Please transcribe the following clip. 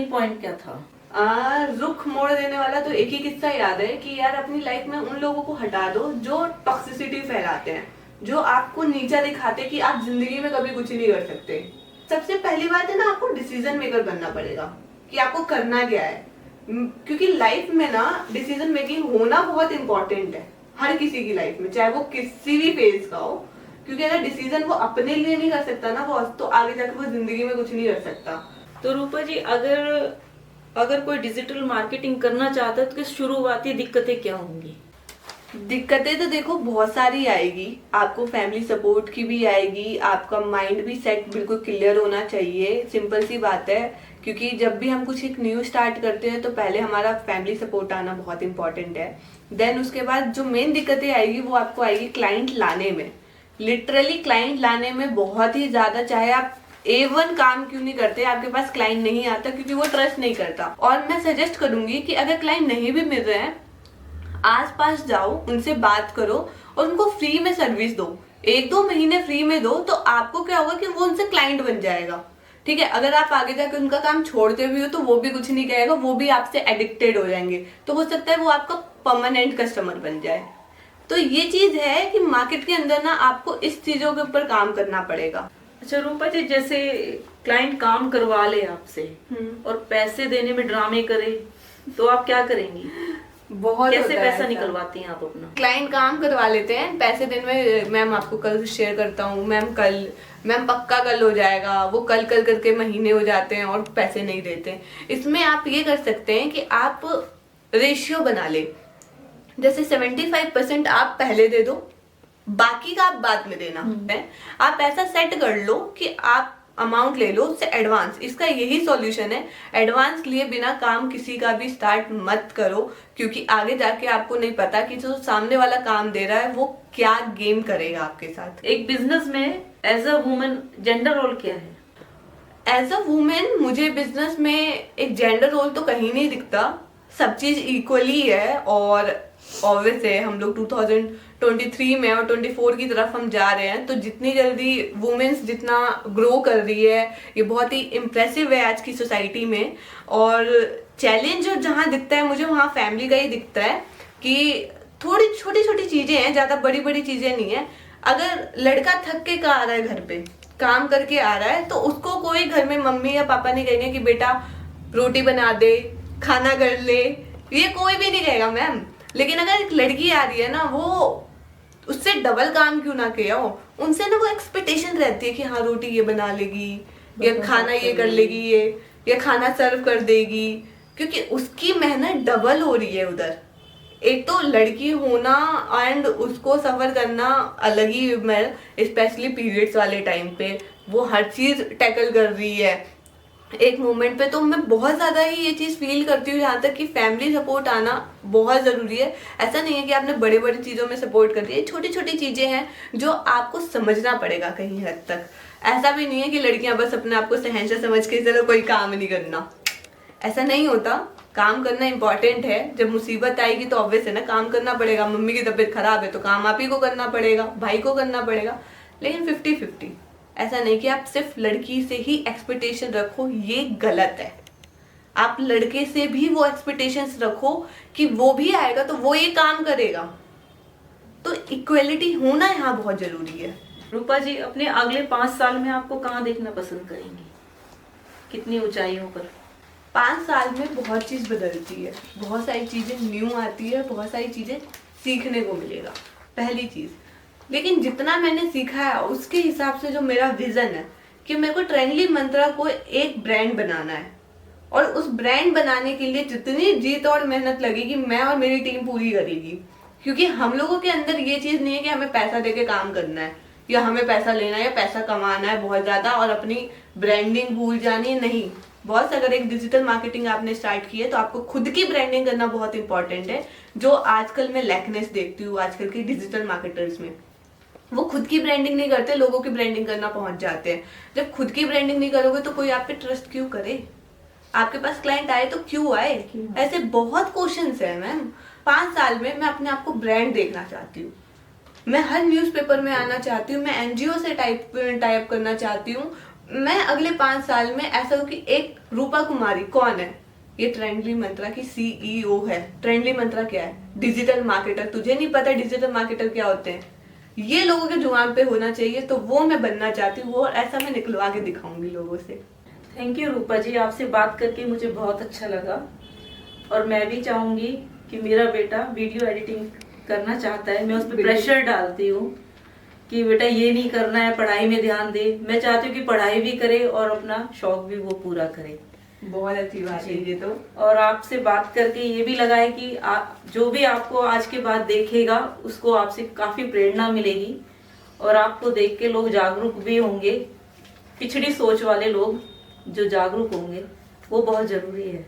Turning point क्या था? रुख मोड़ देने वाला तो एक ही किस्सा याद है कि यार अपनी लाइफ में उन लोगों को हटा दो जो टॉक्सिसिटी फैलाते हैं, जो आपको नीचा दिखाते हैं कि आप जिंदगी में कभी कुछ नहीं कर सकते। सबसे पहली बात है ना, आपको डिसीजन मेकर बनना पड़ेगा कि आपको करना क्या है। क्योंकि लाइफ में ना डिसीजन मेकिंग होना बहुत इंपॉर्टेंट है हर किसी की लाइफ में, चाहे वो किसी भी फेज का हो। क्योंकि अगर डिसीजन वो अपने लिए नहीं कर सकता ना बॉस, तो आगे जाकर वो जिंदगी में कुछ नहीं कर सकता। तो रूपा जी, अगर कोई डिजिटल मार्केटिंग करना चाहता है तो शुरुआती दिक्कतें क्या होंगी? दिक्कतें तो देखो बहुत सारी आएगी, आपको फैमिली सपोर्ट की भी आएगी, आपका माइंड भी सेट बिल्कुल क्लियर होना चाहिए। सिंपल सी बात है, क्योंकि जब भी हम कुछ एक न्यू स्टार्ट करते हैं तो पहले हमारा फैमिली सपोर्ट आना बहुत इंपॉर्टेंट है। देन उसके बाद जो मेन दिक्कतें आएगी वो आपको आएगी क्लाइंट लाने में। लिटरली क्लाइंट लाने में बहुत ही ज्यादा, चाहे आप A1 काम क्यों नहीं करते, आपके पास क्लाइंट नहीं आता क्योंकि वो ट्रस्ट नहीं करता। और मैं सजेस्ट करूंगी कि अगर क्लाइंट नहीं भी मिल रहे हैं, आसपास जाओ, उनसे बात करो और उनको फ्री में सर्विस दो। 1-2 महीने फ्री में दो तो आपको क्या होगा कि वो उनसे क्लाइंट बन जाएगा। ठीक है, अगर आप आगे जाकर उनका काम छोड़ते भी हो तो वो भी कुछ नहीं कहेगा, वो भी आपसे एडिक्टेड हो जाएंगे, तो हो सकता है वो आपका परमानेंट कस्टमर बन जाए। तो ये चीज है कि मार्केट के अंदर ना आपको इस चीजों के ऊपर काम करना पड़ेगा। अच्छा रूपा जी, जैसे क्लाइंट काम करवा ले आपसे और पैसे देने में ड्रामे करे तो आप क्या करेंगी? बहुत कैसे पैसा निकलवाती हैं आप अपना? क्लाइंट काम करवा लेते हैं, पैसे देने में मैम आपको कल शेयर करता हूँ, मैम पक्का कल हो जाएगा, वो कल करके महीने हो जाते हैं और पैसे नहीं देते। इसमें आप ये कर सकते हैं कि आप रेशियो बना ले, जैसे 75% आप पहले दे दो, बाकी का आप बाद में देना है। आप ऐसा सेट कर लो कि आप अमाउंट ले लो उससे एडवांस। इसका यही सॉल्यूशन है, एडवांस लिए बिना काम किसी का भी स्टार्ट मत करो, क्योंकि आगे जाके आपको नहीं पता कि जो सामने वाला काम दे रहा है वो क्या गेम करेगा आपके साथ। एक बिजनेस में as a woman gender role क्या है? एज अ वुमेन मुझे बिजनेस में एक जेंडर रोल तो कहीं नहीं दिखता, सब चीज इक्वली है। और ऑब्वियस है, हम लोग 2023 में और 24 की तरफ हम जा रहे हैं, तो जितनी जल्दी वुमेन्स जितना ग्रो कर रही है ये बहुत ही इम्प्रेसिव है आज की सोसाइटी में। और चैलेंज जहाँ दिखता है मुझे, वहाँ फैमिली का ही दिखता है कि थोड़ी छोटी छोटी चीजें हैं, ज्यादा बड़ी बड़ी चीजें नहीं है। अगर लड़का थक के आ रहा है, घर पे काम करके आ रहा है, तो उसको कोई घर में मम्मी या पापा नहीं कहेंगे कि बेटा रोटी बना दे, खाना कर ले, ये कोई भी नहीं कहेगा मैम। लेकिन अगर एक लड़की आ रही है ना, वो उससे डबल काम क्यों ना किया हो, उनसे ना वो एक्सपेक्टेशन रहती है कि हाँ रोटी ये बना लेगी, या खाना ये कर लेगी, ये या खाना सर्व कर देगी, क्योंकि उसकी मेहनत डबल हो रही है उधर। एक तो लड़की होना एंड उसको सफर करना अलग ही, मैं स्पेशली पीरियड्स वाले टाइम पे वो हर चीज टैकल कर रही है एक मोमेंट पे। तो मैं बहुत ज्यादा ही ये चीज फील करती हूँ यहाँ तक कि फैमिली सपोर्ट आना बहुत जरूरी है। ऐसा नहीं है कि आपने बड़े बड़ी चीजों में सपोर्ट कर दिया, छोटी छोटी चीजें हैं जो आपको समझना पड़ेगा कहीं हद तक। ऐसा भी नहीं है कि लड़कियां बस अपने आप को शहंशाह समझ के चलो कोई काम नहीं करना, ऐसा नहीं होता। काम करना इंपॉर्टेंट है, जब मुसीबत आएगी तो ऑब्वियस है ना काम करना पड़ेगा। मम्मी की तबीयत खराब है तो काम आप ही को करना पड़ेगा, भाई को करना पड़ेगा, लेकिन 50-50। ऐसा नहीं कि आप सिर्फ लड़की से ही एक्सपेक्टेशन रखो, ये गलत है। आप लड़के से भी वो एक्सपेक्टेशंस रखो कि वो भी आएगा तो वो ये काम करेगा। तो इक्वलिटी होना यहाँ बहुत जरूरी है। रूपा जी, अपने अगले 5 साल में आपको कहाँ देखना पसंद करेंगी, कितनी ऊंचाइयों पर? 5 साल में बहुत चीज बदलती है, बहुत सारी चीजें न्यू आती है, बहुत सारी चीजें सीखने को मिलेगा, पहली चीज। लेकिन जितना मैंने सीखा है उसके हिसाब से जो मेरा विजन है कि मेरे को ट्रेंडली मंत्रा को एक ब्रांड बनाना है, और उस ब्रांड बनाने के लिए जितनी जीत और मेहनत लगेगी मैं और मेरी टीम पूरी करेगी। क्योंकि हम लोगों के अंदर ये चीज नहीं है कि हमें पैसा देके काम करना है, या हमें पैसा लेना है, या पैसा कमाना है बहुत ज्यादा और अपनी ब्रांडिंग भूल जानी है। नहीं बॉस, अगर एक डिजिटल मार्केटिंग आपने स्टार्ट की है तो आपको खुद की ब्रांडिंग करना बहुत इंपॉर्टेंट है। जो आजकल मैं लैकनेस देखती हूँ आजकल के डिजिटल मार्केटर्स में, वो खुद की ब्रांडिंग नहीं करते, लोगों की ब्रांडिंग करना पहुंच जाते हैं। जब खुद की ब्रांडिंग नहीं करोगे तो कोई आप पे ट्रस्ट क्यों करे, आपके पास क्लाइंट आए तो क्यों आए? ऐसे बहुत क्वेश्चंस है मैम। 5 साल में मैं अपने आप को ब्रांड देखना चाहती हूँ, मैं हर न्यूज़पेपर में आना चाहती हूँ, मैं एनजीओ से टाइप करना चाहती हूँ, मैं अगले 5 साल में ऐसा हूँ कि एक रूपा कुमारी कौन है, ये ट्रेंडली मंत्रा की सीईओ है। ट्रेंडली मंत्रा क्या है? Digital marketer. तुझे नहीं पता डिजिटल मार्केटर क्या होते हैं? ये लोगों के जुबान पे होना चाहिए, तो वो मैं बनना चाहती हूँ, और ऐसा मैं निकलवा के दिखाऊंगी लोगों से। थैंक यू रूपा जी, आपसे बात करके मुझे बहुत अच्छा लगा। और मैं भी चाहूंगी कि मेरा बेटा वीडियो एडिटिंग करना चाहता है, मैं उस पर प्रेशर डालती हूँ कि बेटा ये नहीं करना है, पढ़ाई में ध्यान दे। मैं चाहती हूँ कि पढ़ाई भी करे और अपना शौक भी वो पूरा करे। बहुत अच्छी बात है ये तो। और आपसे बात करके ये भी लगा है कि जो भी आपको आज के बाद देखेगा उसको आपसे काफी प्रेरणा मिलेगी, और आपको देख के लोग जागरूक भी होंगे। पिछड़ी सोच वाले लोग जो जागरूक होंगे वो बहुत जरूरी है।